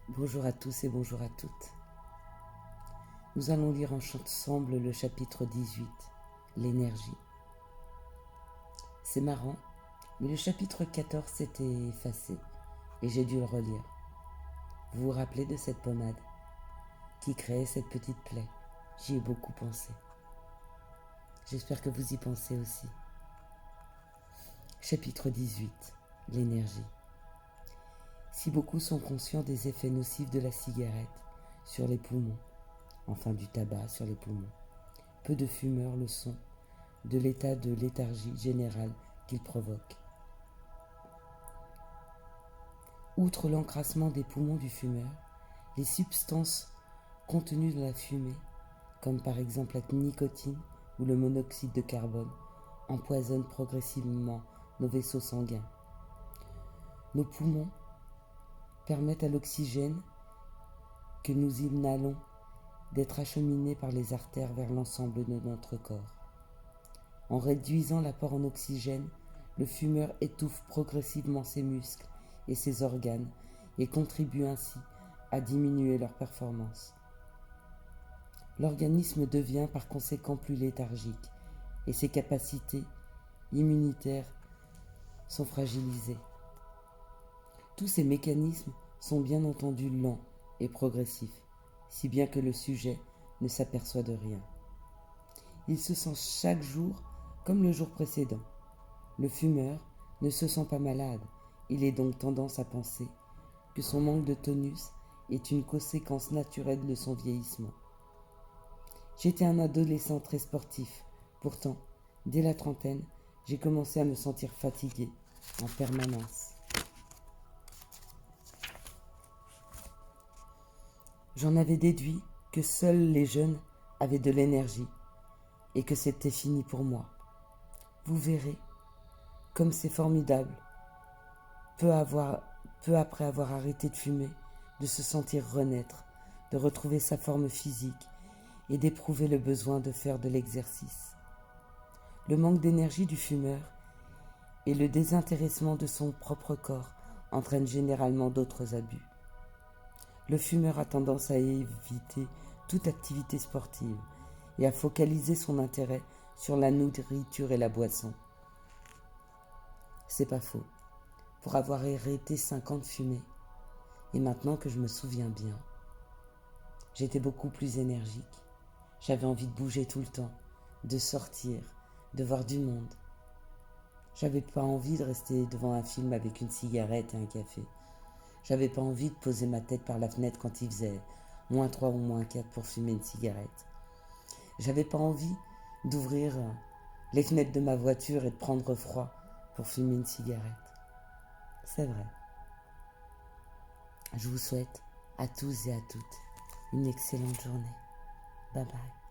Bonjour à tous et bonjour à toutes. Nous allons lire ensemble le chapitre 18, l'énergie. C'est marrant, mais le chapitre 14 s'était effacé et j'ai dû le relire. Vous vous rappelez de cette pommade qui créait cette petite plaie? J'y ai beaucoup pensé. J'espère que vous y pensez aussi. Chapitre 18, l'énergie. Si beaucoup sont conscients des effets nocifs de la cigarette sur les poumons, enfin du tabac sur les poumons, peu de fumeurs le sont de l'état de léthargie générale qu'il provoque. Outre l'encrassement des poumons du fumeur, les substances contenues dans la fumée, comme par exemple la nicotine ou le monoxyde de carbone, empoisonnent progressivement nos vaisseaux sanguins. Nos poumons permettent à l'oxygène que nous inhalons d'être acheminé par les artères vers l'ensemble de notre corps. En réduisant l'apport en oxygène, le fumeur étouffe progressivement ses muscles et ses organes et contribue ainsi à diminuer leur performance. L'organisme devient par conséquent plus léthargique et ses capacités immunitaires sont fragilisées. Tous ces mécanismes sont bien entendu lents et progressifs, si bien que le sujet ne s'aperçoit de rien. Il se sent chaque jour comme le jour précédent. Le fumeur ne se sent pas malade, il est donc tendance à penser que son manque de tonus est une conséquence naturelle de son vieillissement. J'étais un adolescent très sportif, pourtant, dès la trentaine, j'ai commencé à me sentir fatigué en permanence. J'en avais déduit que seuls les jeunes avaient de l'énergie et que c'était fini pour moi. Vous verrez, comme c'est formidable, peu après avoir arrêté de fumer, de se sentir renaître, de retrouver sa forme physique et d'éprouver le besoin de faire de l'exercice. Le manque d'énergie du fumeur et le désintéressement de son propre corps entraînent généralement d'autres abus. Le fumeur a tendance à éviter toute activité sportive et à focaliser son intérêt sur la nourriture et la boisson. C'est pas faux. Pour avoir arrêté 5 ans de fumer, et maintenant que je me souviens bien, j'étais beaucoup plus énergique. J'avais envie de bouger tout le temps, de sortir, de voir du monde. J'avais pas envie de rester devant un film avec une cigarette et un café. J'avais pas envie de poser ma tête par la fenêtre quand il faisait -3 ou -4 pour fumer une cigarette. J'avais pas envie d'ouvrir les fenêtres de ma voiture et de prendre froid pour fumer une cigarette. C'est vrai. Je vous souhaite à tous et à toutes une excellente journée. Bye bye.